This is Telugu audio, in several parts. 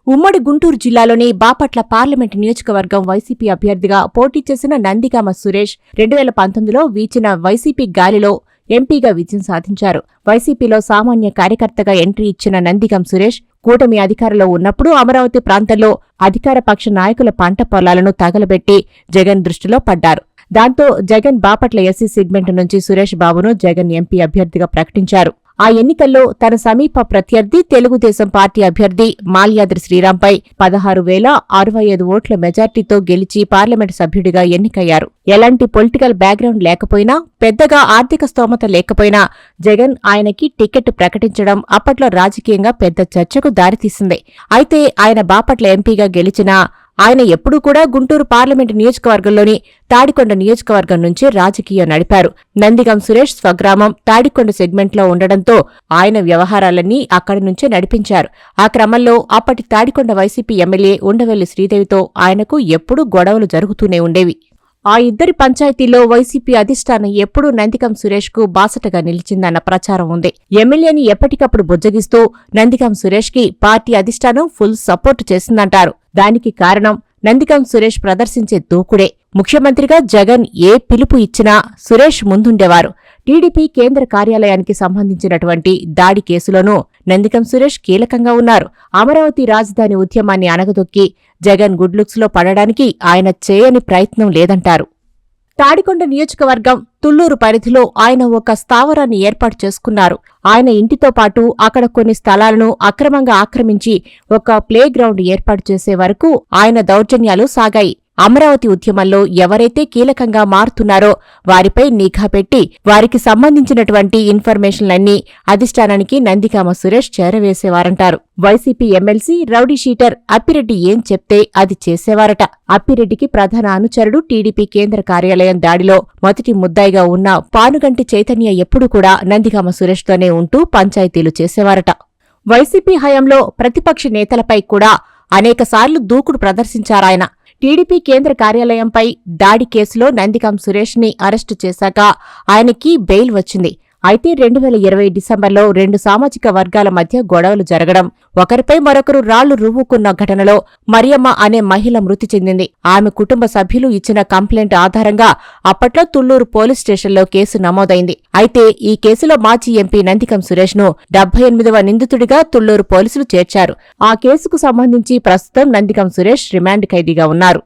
ఉమ్మడి గుంటూరు జిల్లాలోని బాపట్ల పార్లమెంటు నియోజకవర్గం వైసీపీ అభ్యర్థిగా పోటీ చేసిన నందిగామ సురేష్ 2019లో వీచిన వైసీపీ గాలిలో ఎంపీగా విజయం సాధించారు. వైసీపీలో సామాన్య కార్యకర్తగా ఎంట్రీ ఇచ్చిన నందిగామ సురేష్ కూటమి అధికారంలో ఉన్నప్పుడు అమరావతి ప్రాంతంలో అధికార పక్ష నాయకుల పంట పొలాలను తగలబెట్టి జగన్ దృష్టిలో పడ్డారు. దాంతో జగన్ బాపట్ల ఎస్సీ సెగ్మెంట్ నుంచి సురేష్ బాబును జగన్ ఎంపీ అభ్యర్థిగా ప్రకటించారు. ఆ ఎన్నికల్లో తన సమీప ప్రత్యర్థి తెలుగుదేశం పార్టీ అభ్యర్థి మాల్యాద్రి శ్రీరాంపై 16,065 ఓట్ల మెజార్టీతో గెలిచి పార్లమెంటు సభ్యుడిగా ఎన్నికయ్యారు. ఎలాంటి పొలిటికల్ బ్యాక్గ్రౌండ్ లేకపోయినా, పెద్దగా ఆర్థిక స్తోమత లేకపోయినా జగన్ ఆయనకి టికెట్ ప్రకటించడం అప్పట్లో రాజకీయంగా పెద్ద చర్చకు దారితీసింది. అయితే ఆయన బాపట్ల ఎంపీగా గెలిచినా ఆయన ఎప్పుడూ కూడా గుంటూరు పార్లమెంటు నియోజకవర్గంలోని తాడికొండ నియోజకవర్గం నుంచే రాజకీయం నడిపారు. నందిగామ సురేష్ స్వగ్రామం తాడికొండ సెగ్మెంట్లో ఉండడంతో ఆయన వ్యవహారాలన్నీ అక్కడి నుంచే నడిపించారు. ఆ క్రమంలో అప్పటి తాడికొండ వైసీపీ ఎమ్మెల్యే ఉండవెల్లి శ్రీదేవితో ఆయనకు ఎప్పుడూ గొడవలు జరుగుతూనే ఉండేవి. ఆ ఇద్దరి పంచాయతీలో వైసీపీ అధిష్టానం ఎప్పుడూ నందిగామ సురేష్కు బాసటగా నిలిచిందన్న ప్రచారం ఉంది. ఎమ్మెల్యేని ఎప్పటికప్పుడు బుజ్జగిస్తూ నందిగామ సురేష్కి పార్టీ అధిష్టానం ఫుల్ సపోర్టు చేసిందంటారు. దానికి కారణం నందిగామ సురేష్ ప్రదర్శించే దూకుడే. ముఖ్యమంత్రిగా జగన్ ఏ పిలుపు ఇచ్చినా సురేష్ ముందుండేవారు. టీడీపీ కేంద్ర కార్యాలయానికి సంబంధించినటువంటి దాడి కేసులోనూ నందిగామ సురేష్ కీలకంగా ఉన్నారు. అమరావతి రాజధాని ఉద్యమాన్ని అణగదొక్కి జగన్ గుడ్లుక్స్లో పడడానికి ఆయన చేయని ప్రయత్నం లేదంటారు. తాడికొండ నియోజకవర్గం తుళ్లూరు పరిధిలో ఆయన ఒక స్థావరాన్ని ఏర్పాటు చేసుకున్నారు. ఆయన ఇంటితో పాటు అక్కడ కొన్ని స్థలాలను అక్రమంగా ఆక్రమించి ఒక ప్లే గ్రౌండ్ ఏర్పాటు చేసే వరకు ఆయన దౌర్జన్యాలు సాగాయి. అమరావతి ఉద్యమంలో ఎవరైతే కీలకంగా మారుతున్నారో వారిపై నిఘా పెట్టి వారికి సంబంధించినటువంటి ఇన్ఫర్మేషన్లన్నీ అధిష్టానానికి నందిగామ సురేష్ చేరవేసేవారంటారు. YCP MLC rowdy sheeter Appireddy ఏం చెప్తే అది చేసేవారట. అప్పిరెడ్డికి ప్రధాన అనుచరుడు టీడీపీ కేంద్ర కార్యాలయం దాడిలో మొదటి ముద్దాయిగా ఉన్న పానుగంటి చైతన్య ఎప్పుడూ కూడా నందిగామ సురేష్తోనే ఉంటూ పంచాయతీలు చేసేవారట. వైసీపీ హయాంలో ప్రతిపక్ష నేతలపై కూడా అనేకసార్లు దూకుడు ప్రదర్శించారాయన. టీడీపీ కేంద్ర కార్యాలయంపై దాడి కేసులో నందిగామ సురేష్ని అరెస్టు చేశాక ఆయనకి బెయిల్ వచ్చింది. అయితే 2020 డిసెంబర్లో 2 సామాజిక వర్గాల మధ్య గొడవలు జరగడం, ఒకరిపై మరొకరు రాళ్లు రువ్వుకున్న ఘటనలో మరియమ్మ అనే మహిళ మృతి చెందింది. ఆమె కుటుంబ సభ్యులు ఇచ్చిన కంప్లైంట్ ఆధారంగా అప్పట్లో తుళ్లూరు పోలీస్ స్టేషన్లో కేసు నమోదైంది. అయితే ఈ కేసులో మాజీ ఎంపీ నందిగామ సురేష్ను 78వ నిందితుడిగా తుళ్లూరు పోలీసులు చేర్చారు. ఆ కేసుకు సంబంధించి ప్రస్తుతం నందిగామ సురేష్ రిమాండ్ ఖైదీగా ఉన్నారు.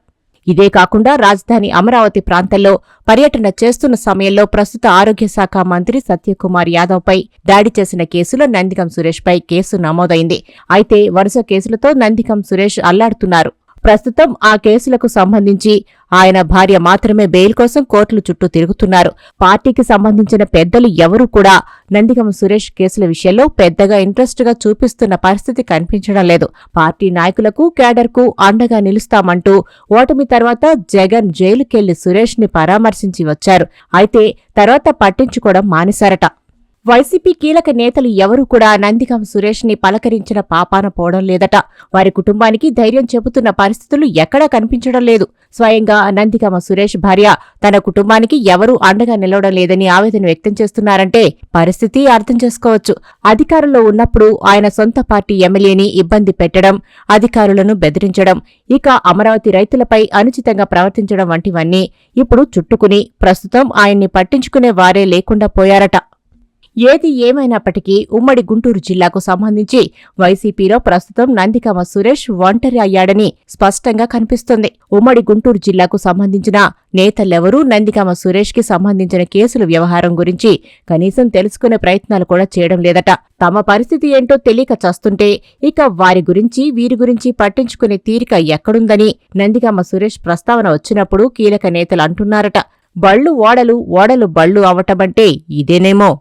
ఇదే కాకుండా రాజధాని అమరావతి ప్రాంతంలో పర్యటన చేస్తున్న సమయంలో ప్రస్తుత ఆరోగ్య శాఖ మంత్రి సత్యకుమార్ యాదవ్పై దాడి చేసిన కేసులో నందిగామ సురేష్పై కేసు నమోదైంది. అయితే వరుస కేసులతో నందిగామ సురేష్ అల్లాడుతున్నారు. ప్రస్తుతం ఆ కేసులకు సంబంధించి ఆయన భార్య మాత్రమే బెయిల్ కోసం కోర్టుల చుట్టూ తిరుగుతున్నారు. పార్టీకి సంబంధించిన పెద్దలు ఎవరూ కూడా నందిగామ సురేష్ కేసుల విషయంలో పెద్దగా ఇంట్రెస్ట్గా చూపిస్తున్న పరిస్థితి కనిపించడం లేదు. పార్టీ నాయకులకు, కేడర్కు అండగా నిలుస్తామంటూ ఓటమి తర్వాత జగన్ జైలుకెళ్లి సురేష్ని పరామర్శించి వచ్చారు. అయితే తర్వాత పట్టించుకోవడం మానేశారట. వైసీపీ కీలక నేతలు ఎవరూ కూడా నందిగామ సురేష్ని పలకరించిన పాపాన పోవడం లేదట. వారి కుటుంబానికి ధైర్యం చెబుతున్న పరిస్థితులు ఎక్కడా కనిపించడం లేదు. స్వయంగా నందిగామ సురేష్ భార్య తన కుటుంబానికి ఎవరూ అండగా నిలవడం లేదని ఆవేదన వ్యక్తం చేస్తున్నారంటే పరిస్థితి అర్థం చేసుకోవచ్చు. అధికారంలో ఉన్నప్పుడు ఆయన సొంత పార్టీ ఎమ్మెల్యేని ఇబ్బంది పెట్టడం, అధికారులను బెదిరించడం, ఇక అమరావతి రైతులపై అనుచితంగా ప్రవర్తించడం వంటివన్నీ ఇప్పుడు చుట్టుకుని ప్రస్తుతం ఆయన్ని పట్టించుకునే వారే లేకుండా పోయారట. ఏది ఏమైనప్పటికీ ఉమ్మడి గుంటూరు జిల్లాకు సంబంధించి వైసీపీలో ప్రస్తుతం నందిగామ సురేష్ ఒంటరి అయ్యాడని స్పష్టంగా కనిపిస్తోంది. ఉమ్మడి గుంటూరు జిల్లాకు సంబంధించిన నేతలెవరూ నందిగామ సురేష్కి సంబంధించిన కేసుల వ్యవహారం గురించి కనీసం తెలుసుకునే ప్రయత్నాలు కూడా చేయడం లేదట. తమ పరిస్థితి ఏంటో తెలియక చస్తుంటే ఇక వారి గురించి వీరి గురించి పట్టించుకునే తీరిక ఎక్కడుందని నందిగామ సురేష్ ప్రస్తావన వచ్చినప్పుడు కీలక నేతలు అంటున్నారట. బళ్ళు ఓడలు, ఓడలు బళ్ళు అవటమంటే ఇదేనేమో.